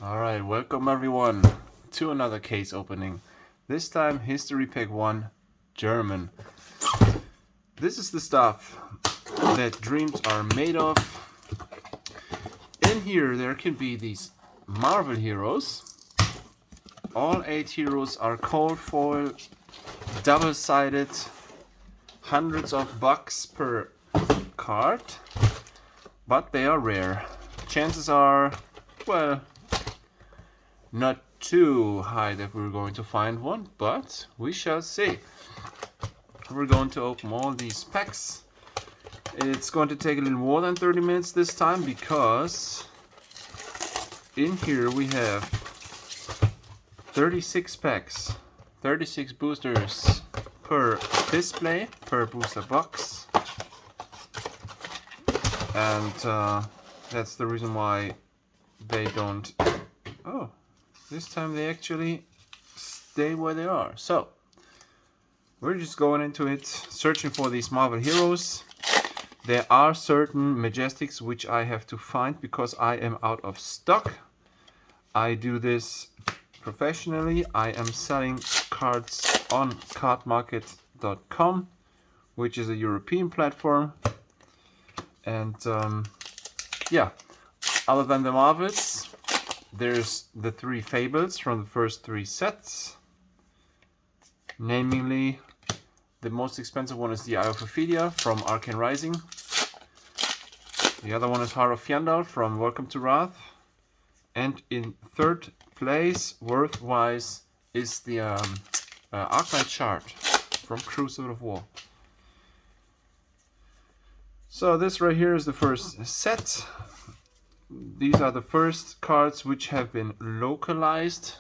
Alright, welcome everyone to another case opening. This time History Pack 1 German. This is the stuff that dreams are made of. In here there can be these Marvel heroes. All 8 heroes are cold foil, double-sided, hundreds of bucks per card, but they are rare. Chances are, well, not too high that we're going to find one, but we shall see. We're going to open all these packs. It's going to take a little more than 30 minutes this time because in here we have 36 packs, 36 boosters per display, per booster box. And that's the reason why they don't... Oh, this time they actually stay where they are. So, we're just going into it, searching for these Marvel heroes. There are certain Majestics which I have to find because I am out of stock. I do this professionally. I am selling cards on cardmarket.com, which is a European platform. And yeah, other than the Marvels, there's the 3 Fables from the first 3 sets. Namely, the most expensive one is the Eye of Ophelia from Arcane Rising. The other one is Heart of Fjandal from Welcome to Wrath. And in third place, worth-wise, is the Arclight Shard from Crucible of War. So this right here is the first set. These are the first cards which have been localized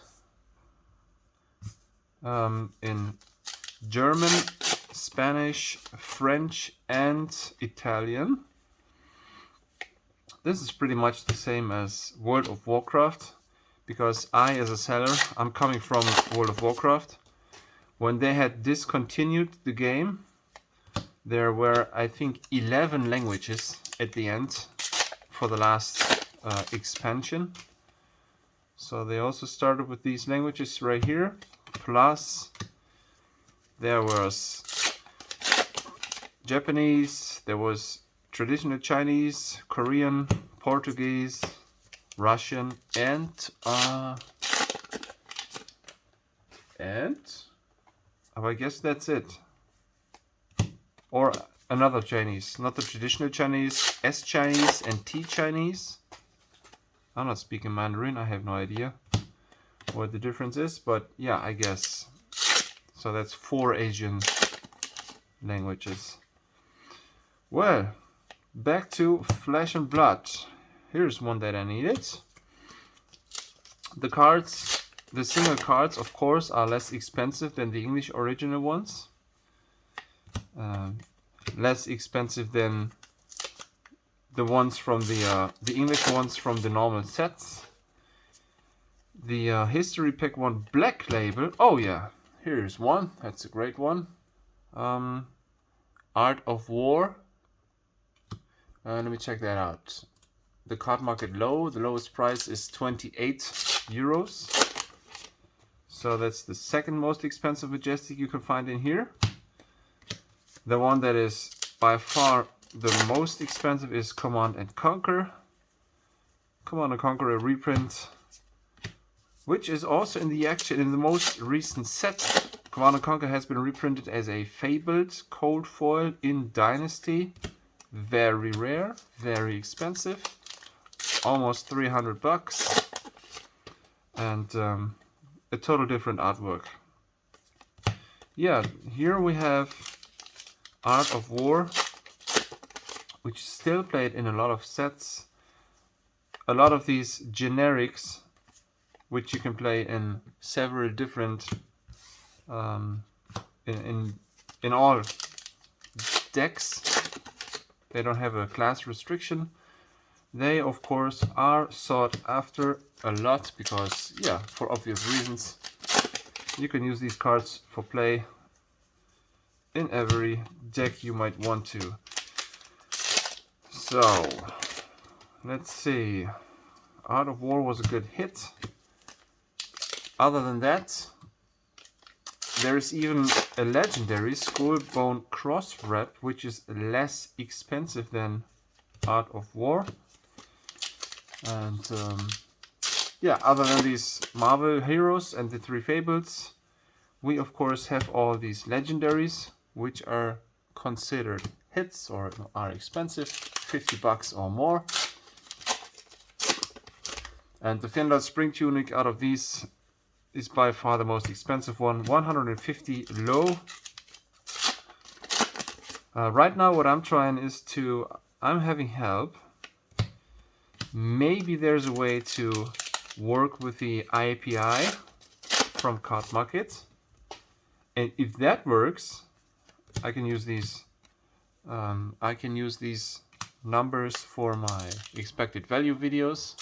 in German, Spanish, French and Italian. This is pretty much the same as World of Warcraft, because I, as a seller, I'm coming from World of Warcraft. When they had discontinued the game, there were, I think, 11 languages at the end for the last expansion. So they also started with these languages right here. Plus, there was Japanese, there was traditional Chinese, Korean, Portuguese, Russian, and I guess that's it. Or another Chinese, not the traditional Chinese, S Chinese and T Chinese. I'm not speaking Mandarin, I have no idea what the difference is, but yeah, I guess. So that's 4 Asian languages. Well, back to Flesh and Blood. Here's one that I needed. The cards, the single cards, of course, are less expensive than the English original ones. Less expensive than the ones from the English ones from the normal sets. The History Pack 1 Black Label. Oh yeah, here's one. That's a great one. Art of War. Let me check that out. The card market low. The lowest price is 28 euros. So that's the second most expensive Majestic you can find in here. The one that is by far the most expensive is Command and Conquer. Command and Conquer, a reprint, which is also in the most recent set. Command and Conquer has been reprinted as a fabled cold foil in Dynasty. Very rare, very expensive, almost 300 bucks, and a total different artwork. Yeah, here we have Art of War, which is still played in a lot of sets. A lot of these generics, which you can play in several different, in all decks. They don't have a class restriction. They, of course, are sought after a lot because, yeah, for obvious reasons. You can use these cards for play in every deck you might want to. So, let's see. Art of War was a good hit. Other than that, there is even a legendary Skullbone Cross Wrap, which is less expensive than Art of War. And yeah, other than these Marvel heroes and the 3 fables, we of course have all these legendaries, which are considered hits or are expensive, 50 bucks or more. And the Fendel Spring Tunic out of these is by far the most expensive one, 150 low. Right now what I'm trying is I'm having help. Maybe there's a way to work with the IPI from Card Market. And if that works, I can use these numbers for my expected value videos.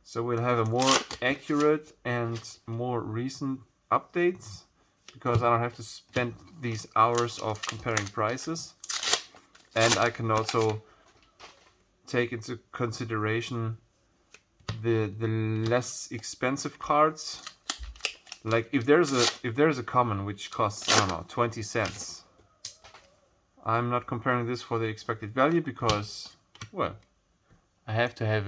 So we'll have a more accurate and more recent updates, because I don't have to spend these hours of comparing prices. And I can also take into consideration the less expensive cards. Like if there's a common which costs, I don't know, 20 cents. I'm not comparing this for the expected value because, well, I have to have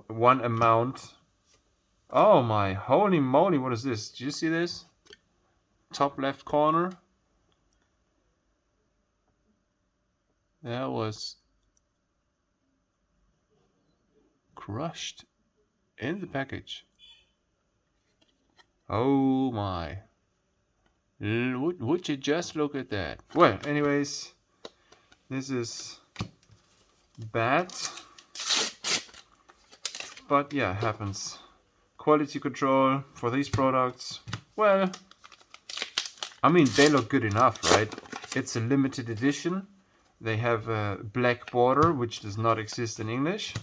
one amount. Oh my holy moly, what is this? Do you see this? Top left corner. That was crushed in the package. Oh my. Would you just look at that? Well, anyways, this is bad. But yeah, happens. Quality control for these products. Well, I mean, they look good enough, right? It's a limited edition. They have a black border, which does not exist in English.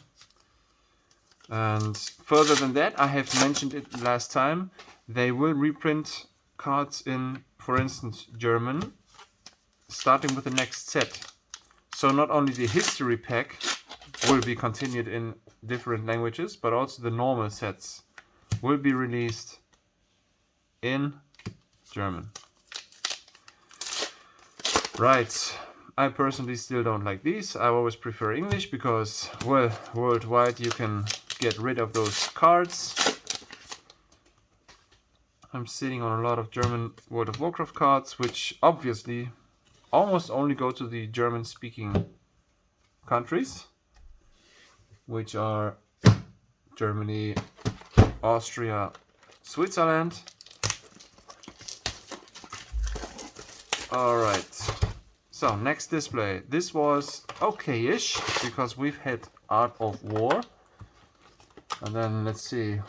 And further than that, I have mentioned it last time, they will reprint cards in, for instance, German, starting with the next set. So not only the history pack will be continued in different languages, but also the normal sets will be released in German. Right, I personally still don't like these. I always prefer English because, well, worldwide you can get rid of those cards. I'm sitting on a lot of German World of Warcraft cards, which obviously almost only go to the German-speaking countries, which are Germany, Austria, Switzerland. Alright, so next display. This was okay-ish because we've had Art of War. And then let's see.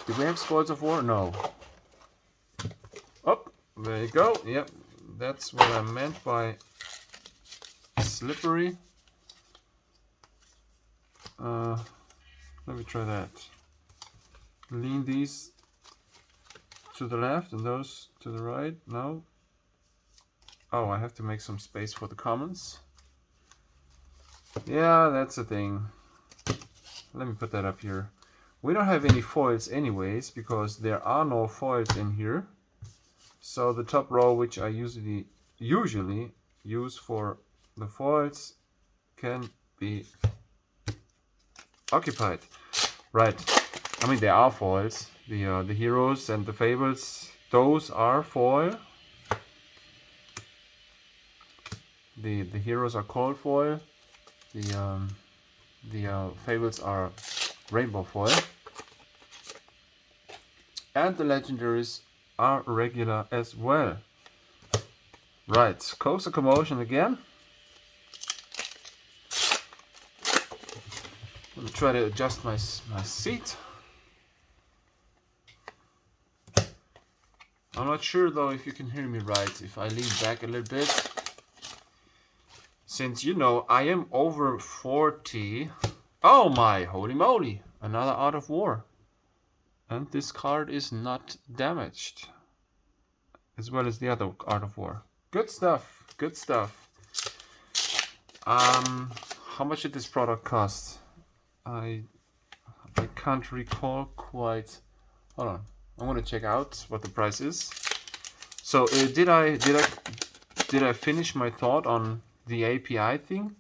Do we have Spoils of War? No. Oh, there you go. Yep, that's what I meant by slippery. Let me try that. Lean these to the left and those to the right. No. Oh, I have to make some space for the commons. Yeah, that's the thing. Let me put that up here. We don't have any foils anyways, because there are no foils in here. So the top row, which I usually use for the foils, can be occupied. Right. I mean, there are foils. The heroes and the fables, those are foil. The heroes are called foil. The fables are rainbow foil. And the legendaries are regular as well. Right, coaster commotion again. Let me try to adjust my seat. I'm not sure though if you can hear me right, if I lean back a little bit. Since, you know, I am over 40. Oh my holy moly, another Art of War. And this card is not damaged, as well as the other Art of War. Good stuff, good stuff. How much did this product cost? I can't recall quite. Hold on, I'm gonna check out what the price is. So did I finish my thought on the API thing?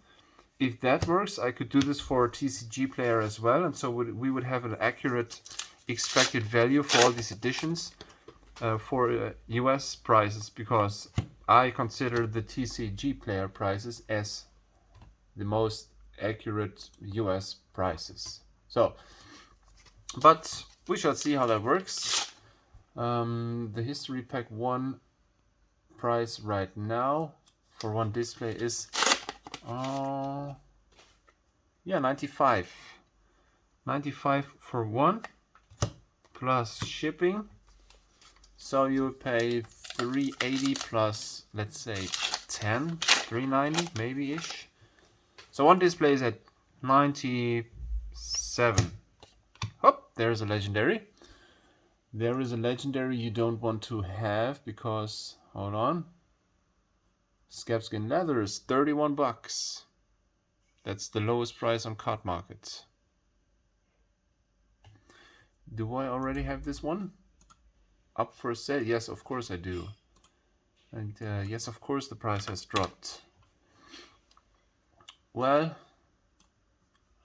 If that works, I could do this for a TCG player as well, and so we would have an accurate expected value for all these editions for US prices, because I consider the TCG player prices as the most accurate US prices. So, but we shall see how that works. The history pack 1 price right now for one display is yeah, 95 for one plus shipping, so you would pay 380 plus, let's say 10, 390 maybe ish. So one display is at 97. Oh, there's a legendary. There is a legendary you don't want to have because, hold on, Scabskin leather is 31 bucks. That's the lowest price on Card Market. Do I already have this one up for sale? Yes, of course I do. And yes, of course the price has dropped. Well,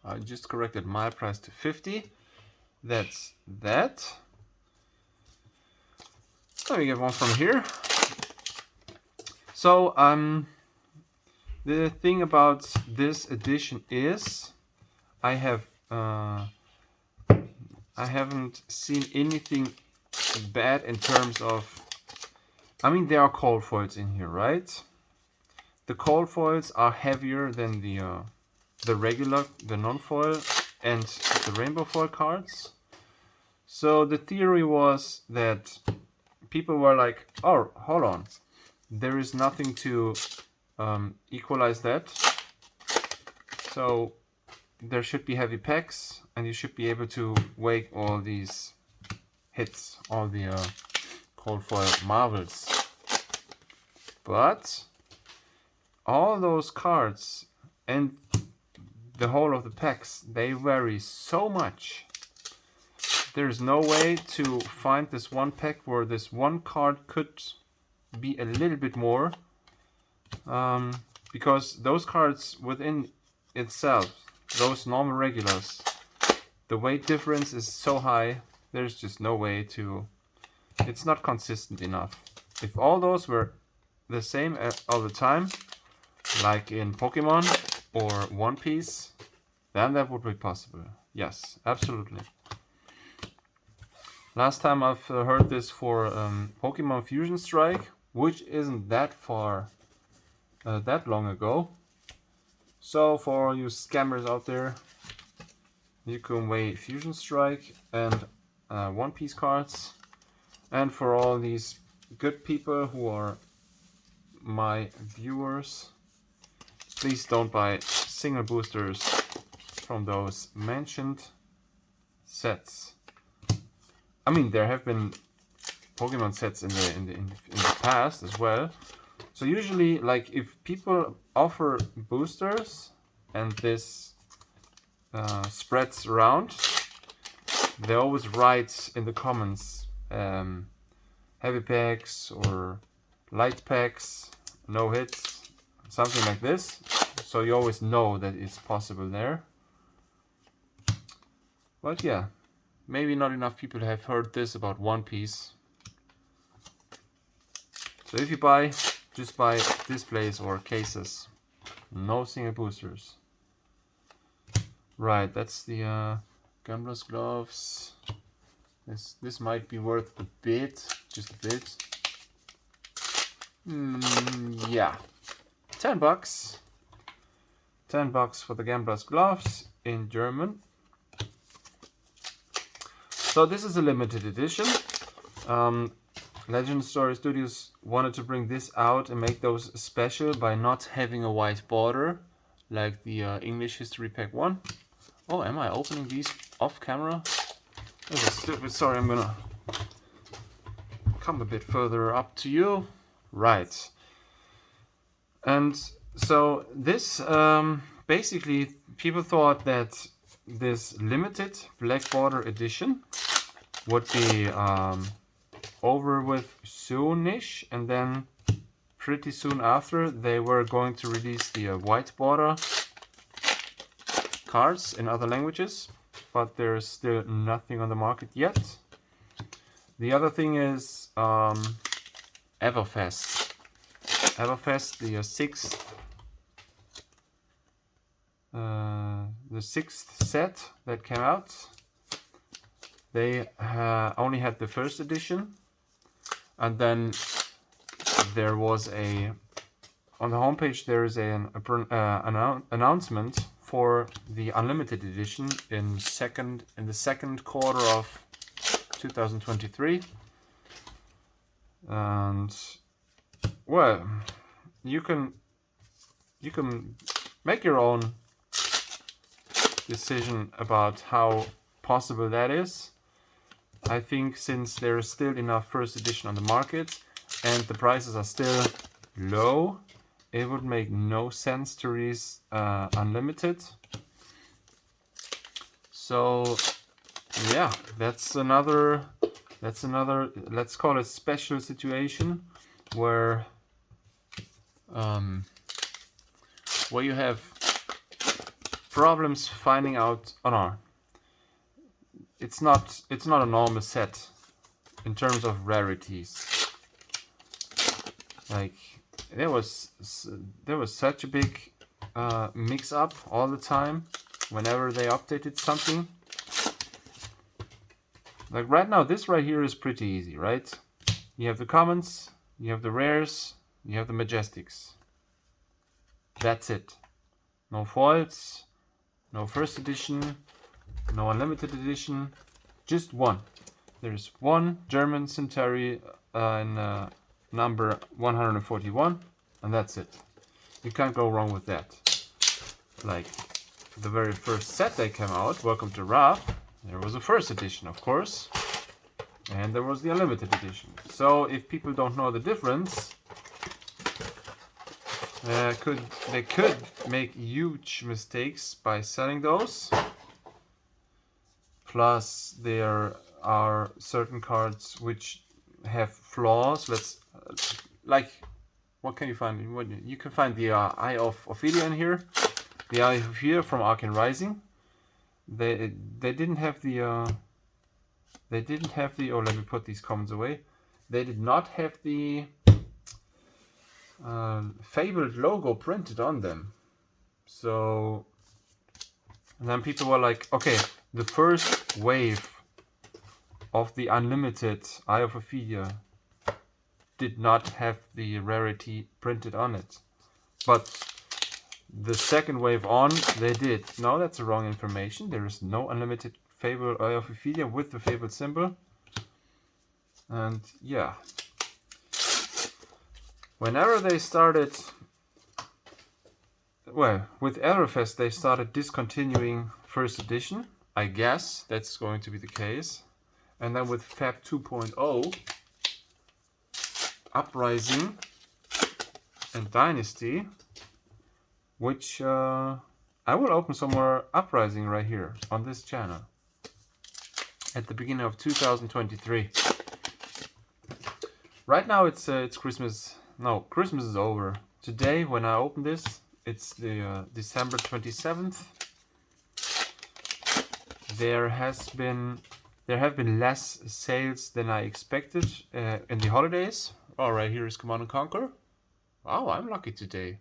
I just corrected my price to 50. That's that. Let me get one from here. So the thing about this edition is I haven't seen anything bad in terms of, I mean, there are cold foils in here, right? The cold foils are heavier than the regular, the non-foil and the rainbow foil cards. So the theory was that people were like, oh, hold on, there is nothing to equalize that. So there should be heavy packs and you should be able to wake all these hits, all the cold foil marvels. But all those cards and the whole of the packs, they vary so much. There's no way to find this one pack where this one card could be a little bit more, because those cards within itself, those normal regulars, the weight difference is so high, there's just no way to, it's not consistent enough. If all those were the same all the time, like in Pokemon or One Piece, then that would be possible. Yes, absolutely. Last time I've heard this for Pokemon Fusion Strike, which isn't that far, that long ago. So for all you scammers out there, you can weigh Fusion Strike and One Piece cards. And for all these good people who are my viewers, please don't buy single boosters from those mentioned sets. I mean, there have been Pokemon sets in the past as well. So usually, like, if people offer boosters and this spreads around, they always write in the comments heavy packs or light packs, no hits, something like this. So you always know that it's possible there. But yeah, maybe not enough people have heard this about One Piece. So if you buy, just buy displays or cases. No single boosters. Right, that's the Gambler's gloves. This might be worth a bit, just a bit. Yeah, 10 bucks. 10 bucks for the Gambler's gloves in German. So this is a limited edition. Legend Story Studios wanted to bring this out and make those special by not having a white border like the English History Pack 1. Oh, am I opening these off camera? This is stupid. Sorry, I'm gonna come a bit further up to you. Right. And So this basically, people thought that this limited black border edition would be over with soonish, and then pretty soon after they were going to release the white border cards in other languages, but there's still nothing on the market yet. The other thing is Everfest. Everfest, the sixth set that came out. They only had the first edition, and then there was on the homepage there is an announcement for the unlimited edition in the second quarter of 2023. And well, you can make your own decision about how possible that is. I think since there is still enough first edition on the market and the prices are still low, it would make no sense to release unlimited. So yeah, that's another, let's call it special situation where you have problems finding out. Oh no, it's not a normal set in terms of rarities. Like there was such a big mix up all the time whenever they updated something. Like right now, this right here is pretty easy, right? You have the commons, you have the rares, you have the majestics. That's it. No foils, no first edition, no unlimited edition, just one. There's one German Centauri in number 141, and that's it. You can't go wrong with that. Like the very first set that came out, Welcome to Wrath, there was a first edition, of course, and there was the unlimited edition. So if people don't know the difference, they could make huge mistakes by selling those. Plus, there are certain cards which have flaws. Like, what can you find? You can find the Eye of Ophelia in here. The Eye of Ophelia from Arcane Rising. They didn't have the oh, let me put these comments away. They did not have the Fabled logo printed on them. So, and then people were like, okay, the first wave of the unlimited Eye of Ophelia did not have the rarity printed on it, but the second wave on, they did. No, that's the wrong information. There is no unlimited Fabled Eye of Ophelia with the Fabled symbol. And yeah, whenever they started, well, with Everfest they started discontinuing first edition. I guess that's going to be the case. And then with Fab 2.0, Uprising and Dynasty, which I will open some more Uprising right here on this channel at the beginning of 2023. Right now it's Christmas. No, Christmas is over. Today when I open this, it's the December 27th. There have been less sales than I expected in the holidays. Oh, right here is Command & Conquer. Wow, I'm lucky today.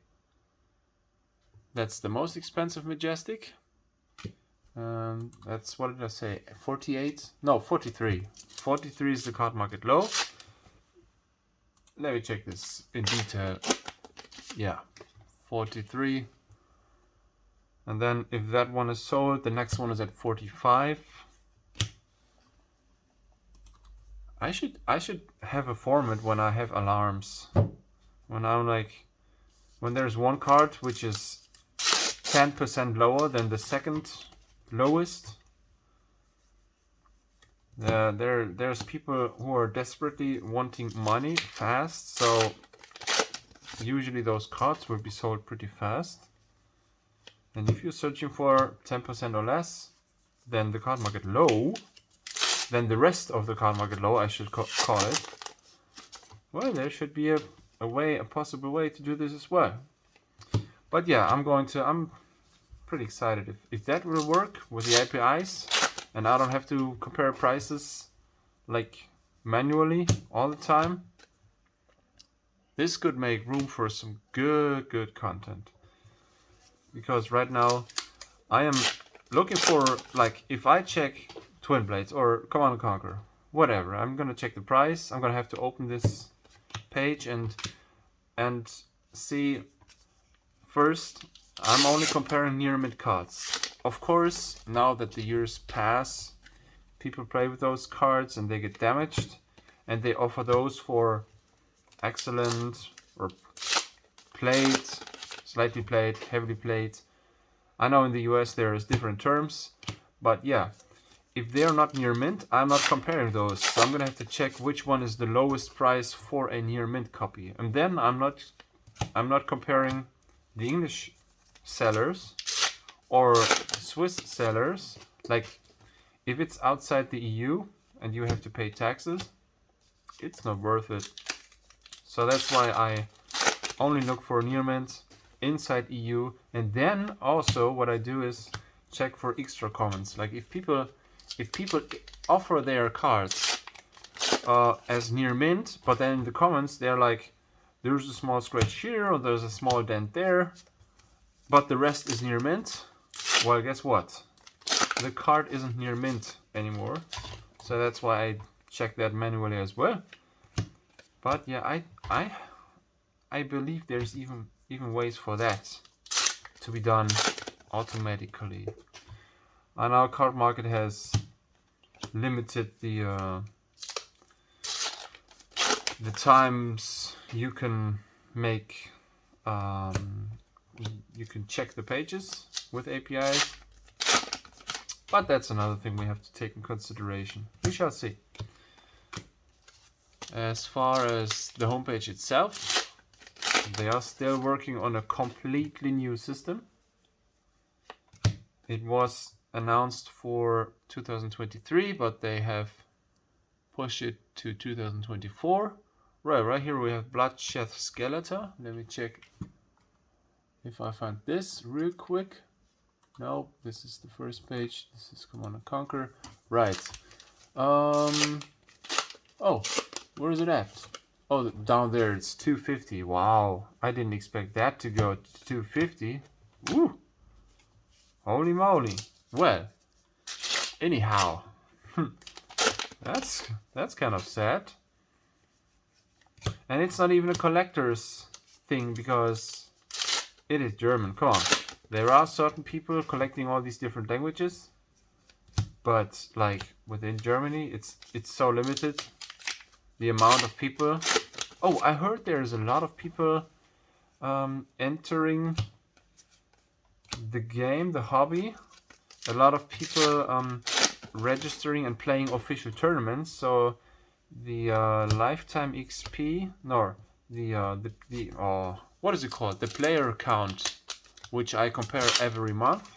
That's the most expensive Majestic. That's, what did I say, 48? No, 43. 43 is the card market low. Let me check this in detail. Yeah, 43. And then if that one is sold, the next one is at 45. I should have a format when I have alarms. When I'm like, when there's one card which is 10% lower than the second lowest. There's people who are desperately wanting money fast, so usually those cards will be sold pretty fast. And if you're searching for 10% or less, then the card market low, then the rest of the card market low, I should call it. Well, there should be a possible way to do this as well. But yeah, I'm pretty excited if that will work with the APIs, and I don't have to compare prices like manually all the time. This could make room for some good content. Because right now I am looking for, like, if I check Twin Blades or Command & Conquer, whatever, I'm gonna check the price. I'm gonna have to open this page and see. First, I'm only comparing near mint cards. Of course, now that the years pass, people play with those cards and they get damaged, and they offer those for excellent or played, slightly played, heavily played. I know in the US there is different terms, but yeah, if they're not near mint, I'm not comparing those. So I'm gonna have to check which one is the lowest price for a near mint copy, and then I'm not comparing the English sellers or Swiss sellers. Like, if it's outside the EU and you have to pay taxes, it's not worth it. So that's why I only look for near mint inside EU, and then also what I do is check for extra comments. Like, if people offer their cards as near mint, but then in the comments they're like, there's a small scratch here or there's a small dent there, but the rest is near mint. Well, guess what? The card isn't near mint anymore. So that's why I check that manually as well. But yeah, I believe there's even ways for that to be done automatically. And our card market has limited the times you can make you can check the pages with APIs, but that's another thing we have to take in consideration. We shall see. As far as the homepage itself, they are still working on a completely new system. It was announced for 2023, but they have pushed it to 2024. Right here we have Bloodshed Skeleton. Let me check if I find this real quick. No, this is the first page. This is Command & Conquer. Right. Oh, where is it at? Oh, down there, it's 250. Wow, I didn't expect that to go to 250. Woo! Holy moly. Well, anyhow, that's kind of sad. And it's not even a collector's thing because it is German. Come on. There are certain people collecting all these different languages, but like within Germany, it's so limited. The amount of people. Oh, I heard there's a lot of people entering the game, the hobby. A lot of people registering and playing official tournaments. So the lifetime XP, no, the what is it called? The player count, which I compare every month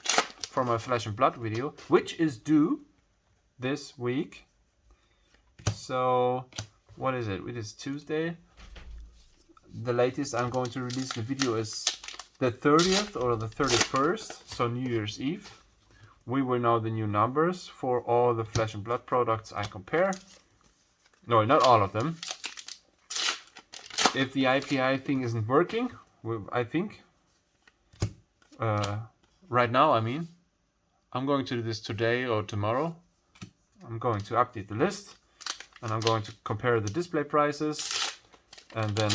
for my Flesh and Blood video, which is due this week. So what is it? It is Tuesday. The latest I'm going to release the video is the 30th or the 31st, so New Year's Eve. We will know the new numbers for all the Flesh and Blood products I compare. No, not all of them. If the API thing isn't working, I think, right now, I mean, I'm going to do this today or tomorrow. I'm going to update the list, and I'm going to compare the display prices, and then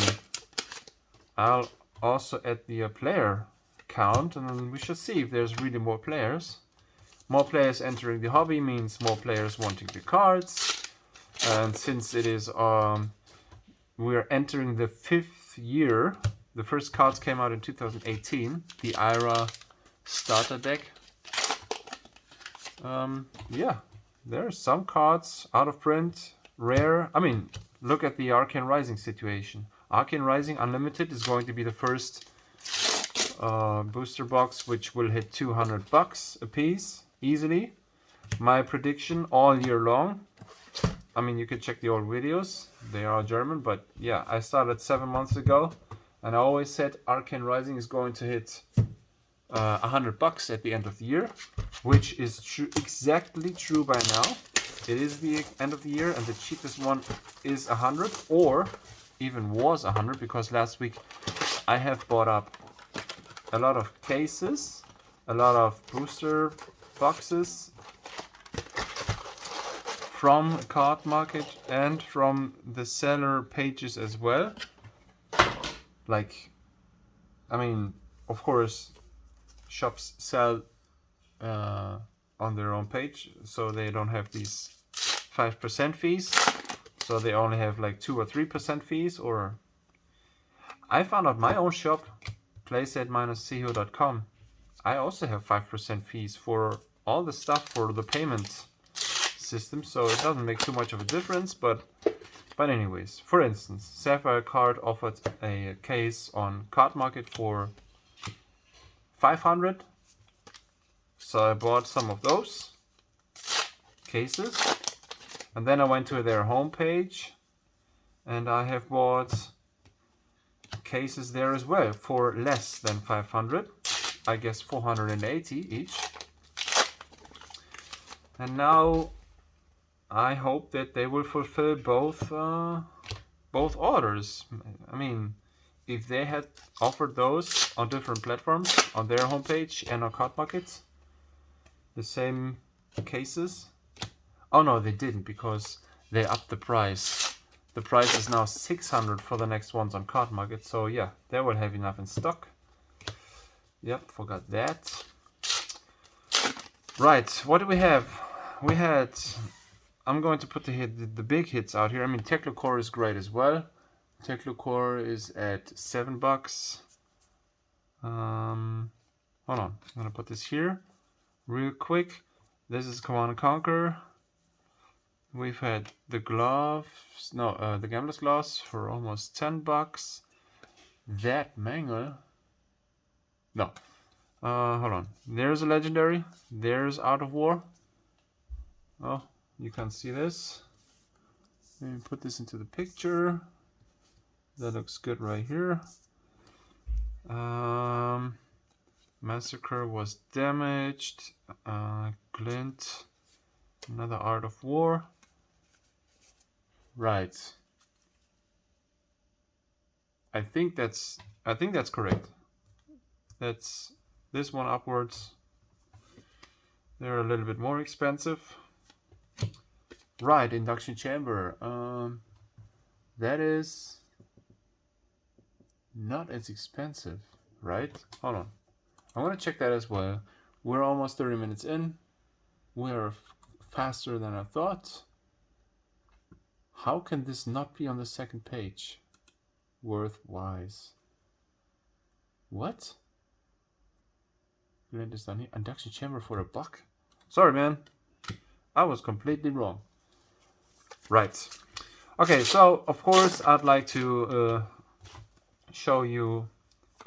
I'll also add the player count, and then we should see if there's really more players. More players entering the hobby means more players wanting the cards, and since it is we're entering the 5th year, the first cards came out in 2018, the IRA starter deck. Yeah, there are some cards out of print, rare. I mean, look at the Arcane Rising situation. Arcane Rising Unlimited is going to be the first booster box, which will hit 200 bucks a piece easily. My prediction all year long. I mean, you can check the old videos. They are German, but yeah, I started 7 months ago, and I always said Arcane Rising is going to hit 100 bucks at the end of the year, which is exactly true by now. It is the end of the year, and the cheapest one is 100, or even was 100, because last week I have bought up a lot of cases, a lot of booster boxes from Card Market and from the seller pages as well. Like, I mean, of course, shops sell on their own page, so they don't have these 5% fees. So they only have like 2 or 3% fees. Or I found out my own shop, playset-seho.com. I also have 5% fees for all the stuff for the payment system, so it doesn't make too much of a difference. But anyways, for instance, Sapphire Card offered a case on Card Market for 500, so I bought some of those cases, and then I went to their homepage and I have bought cases there as well for less than 500, I guess 480 each. And now I hope that they will fulfill both orders. I mean, if they had offered those on different platforms, on their homepage and on Card Market, the same cases. Oh no, they didn't, because they upped the price. The price is now 600 for the next ones on Card Market. So yeah, they will have enough in stock. Yep, forgot that. Right, what do we have? We had, I'm going to put the big hits out here. I mean, Teclocore is great as well. Teclocore is at 7 bucks. Hold on, I'm gonna put this here real quick. This is Command & Conquer. We've had the gloves, no, the Gambler's Gloves for almost 10 bucks. That Mangle, no. Hold on. There's a legendary. There's Out of War. Oh, you can see this. Let me put this into the picture. That looks good right here. Massacre was damaged. Glint. Another Art of War. Right. I think that's correct. That's this one upwards. They're a little bit more expensive. Right, induction chamber. That is not as expensive, right? Hold on. I'm gonna check that as well. We're almost 30 minutes in. We're faster than I thought. How can this not be on the second page? Worthwise. What? Glint is down here. Induction chamber for $1. Sorry, man. I was completely wrong. Right. Okay, so of course I'd like to show you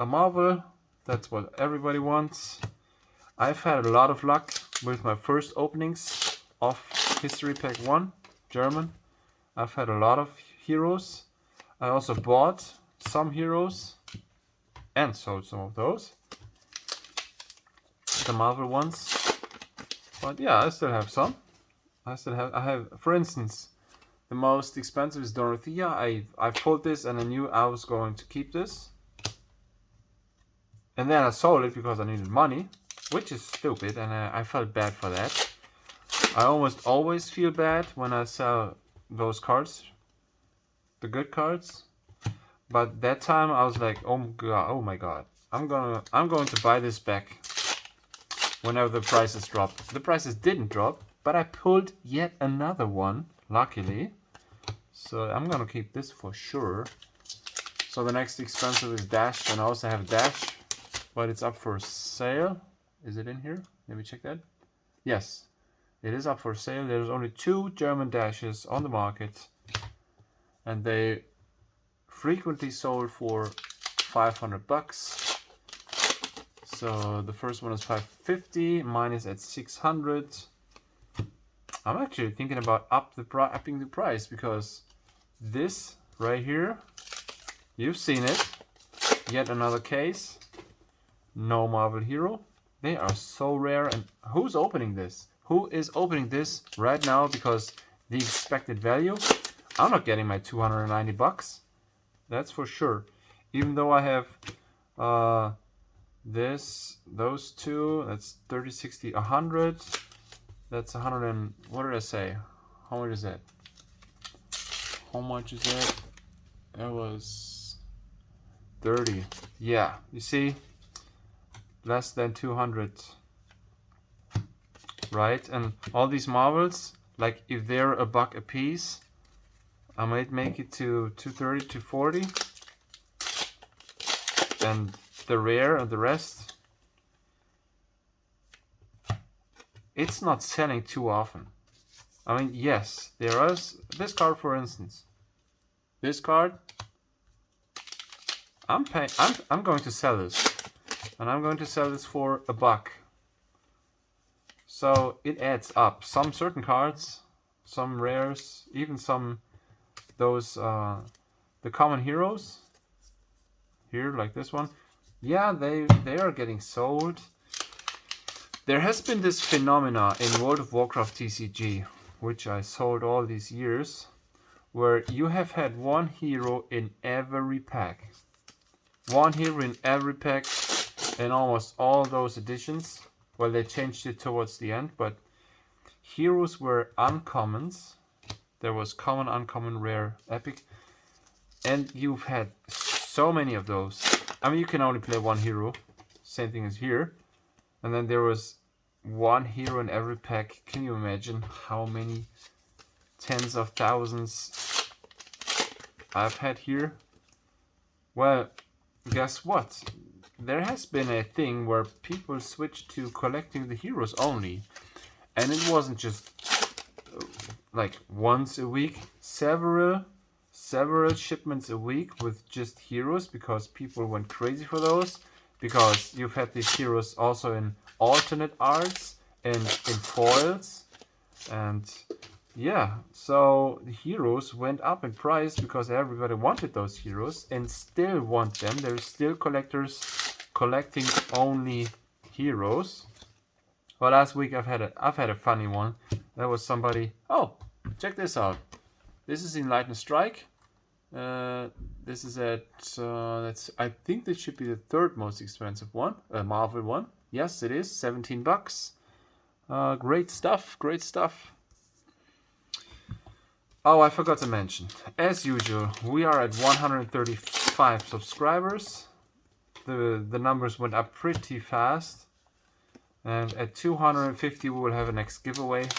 a Marvel. That's what everybody wants. I've had a lot of luck with my first openings of History Pack 1, German. I've had a lot of heroes. I also bought some heroes and sold some of those, the Marvel ones. But yeah, I still have some. I have, for instance, the most expensive is Dorothea. I pulled this and I knew I was going to keep this. And then I sold it because I needed money, which is stupid, and I felt bad for that. I almost always feel bad when I sell those cards, the good cards. But that time I was like, oh my god, I'm going to buy this back whenever the prices drop. The prices didn't drop, but I pulled yet another one, luckily. So I'm gonna keep this for sure. So the next expensive is Dash, and I also have Dash, but it's up for sale. Is it in here? Let me check that. Yes, it is up for sale. There's only 2 German Dashes on the market, and they frequently sold for 500 bucks. So the first one is 550, mine is at 600. I'm actually thinking about upping the price, because this right here, you've seen it. Yet another case. No Marvel hero. They are so rare. And who's opening this? Who is opening this right now? Because the expected value, I'm not getting my 290 bucks. That's for sure. Even though I have those two, that's 30, 60, 100. That's 100 and, what did I say? How much is that? How much is that? That was 30. Yeah, you see? Less than 200. Right? And all these Marvels, like if they're $1 a piece, I might make it to 230, 240. And the rare and the rest, it's not selling too often. I mean, yes, there is this card, for instance. This card, I'm going to sell this, and I'm going to sell this for $1. So it adds up. Some certain cards, some rares, even some those the common heroes here, like this one. Yeah, they are getting sold. There has been this phenomena in World of Warcraft TCG, which I sold all these years, where you have had one hero in every pack. One hero in every pack in almost all those editions. Well, they changed it towards the end, but heroes were uncommons. There was common, uncommon, rare, epic. And you've had so many of those. I mean, you can only play one hero. Same thing as here. And then there was one hero in every pack. Can you imagine how many tens of thousands I've had here? Well, guess what? There has been a thing where people switched to collecting the heroes only. And it wasn't just like once a week. Several shipments a week with just heroes, because people went crazy for those. Because you've had these heroes also in alternate arts and in foils. And yeah, so the heroes went up in price because everybody wanted those heroes and still want them. There's still collectors collecting only heroes. Well, last week I've had a funny one. There was somebody. Oh, check this out. This is Enlightened Strike. This is at I think this should be the third most expensive one, Marvel one. Yes, it is, 17 bucks. Great stuff, great stuff. Oh, I forgot to mention, as usual, we are at 135 subscribers. The numbers went up pretty fast, and at 250 we will have a next giveaway.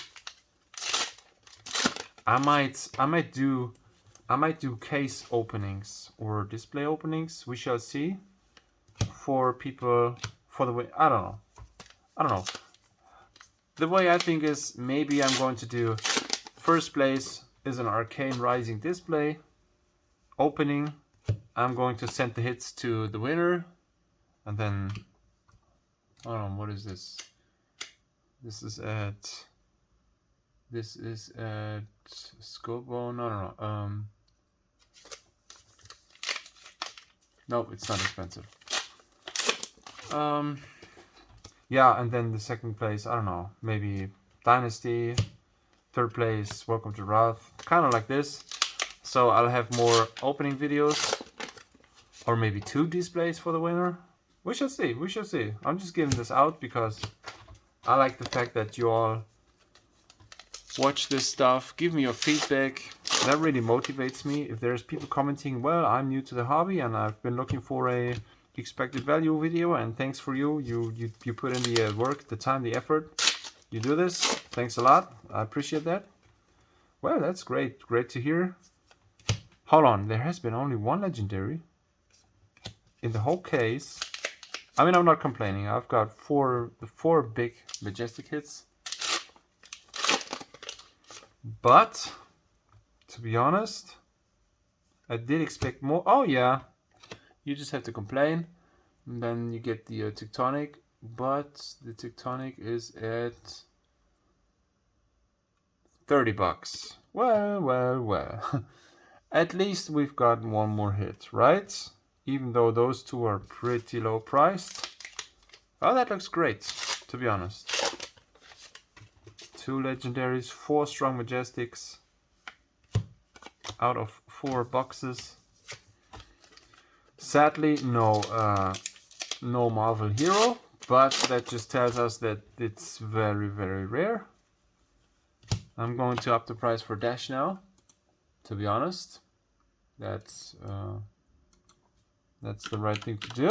I might do case openings or display openings. We shall see. For people, for the way, I don't know. The way I think is, maybe I'm going to do first place is an Arcane Rising display opening. I'm going to send the hits to the winner, and then I don't know, what is this? This is at Scope. Oh, no. No, it's not expensive. Yeah, and then the second place, I don't know, maybe Dynasty. Third place, Welcome to Wrath. Kind of like this. So I'll have more opening videos, or maybe 2 displays for the winner. We shall see. We shall see. I'm just giving this out because I like the fact that you all watch this stuff. Give me your feedback. That really motivates me. If there's people commenting, well, I'm new to the hobby and I've been looking for a expected value video, and thanks for you put in the work, the time, the effort. You do this. Thanks a lot. I appreciate that. Well, that's great. Great to hear. Hold on. There has been only one legendary in the whole case. I mean, I'm not complaining. I've got four big majestic hits. But to be honest, I did expect more. Oh yeah, you just have to complain. And then you get the Tectonic, but the Tectonic is at 30 bucks. Well. At least we've got one more hit, right? Even though those two are pretty low priced. Oh, that looks great, to be honest. 2 legendaries, 4 strong majestics out of 4 boxes. Sadly, no Marvel hero, but that just tells us that it's very, very rare. I'm going to up the price for Dash now, to be honest. That's the right thing to do.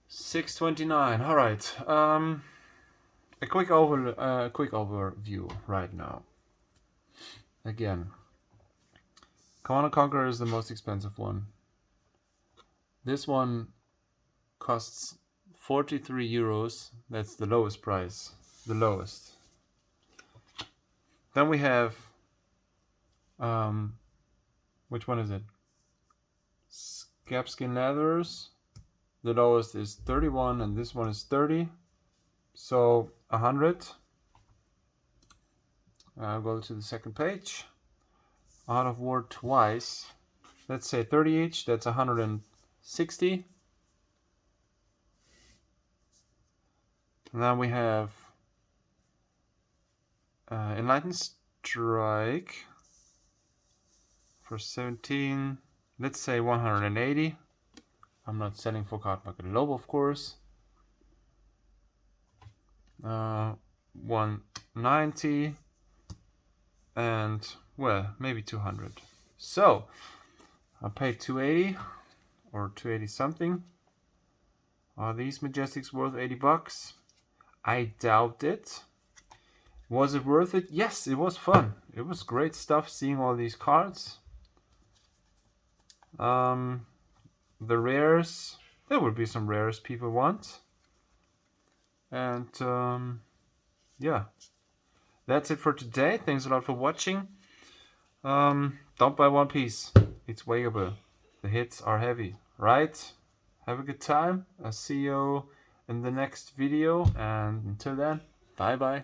629. All right. A quick overview right now. Again, Command & Conquer is the most expensive one. This one costs 43 euros. That's the lowest price. The lowest. Then we have which one is it? Scabskin Leathers. The lowest is 31 and this one is 30. So 100. I'll go to the second page. Out of War twice. Let's say 30 each. That's 160. And then we have Enlightened Strike for 17. Let's say 180. I'm not selling for card market low, of course. 190 and well, maybe 200. So I paid 280 or 280 something. Are these Majestics worth 80 bucks? I doubt it. Was it worth it? Yes, it was fun. It was great stuff seeing all these cards. The rares, there will be some rares people want. And yeah, that's it for today. Thanks a lot for watching. Don't buy One Piece. It's weighable. The hits are heavy, right? Have a good time. I'll see you in the next video. And until then, bye bye.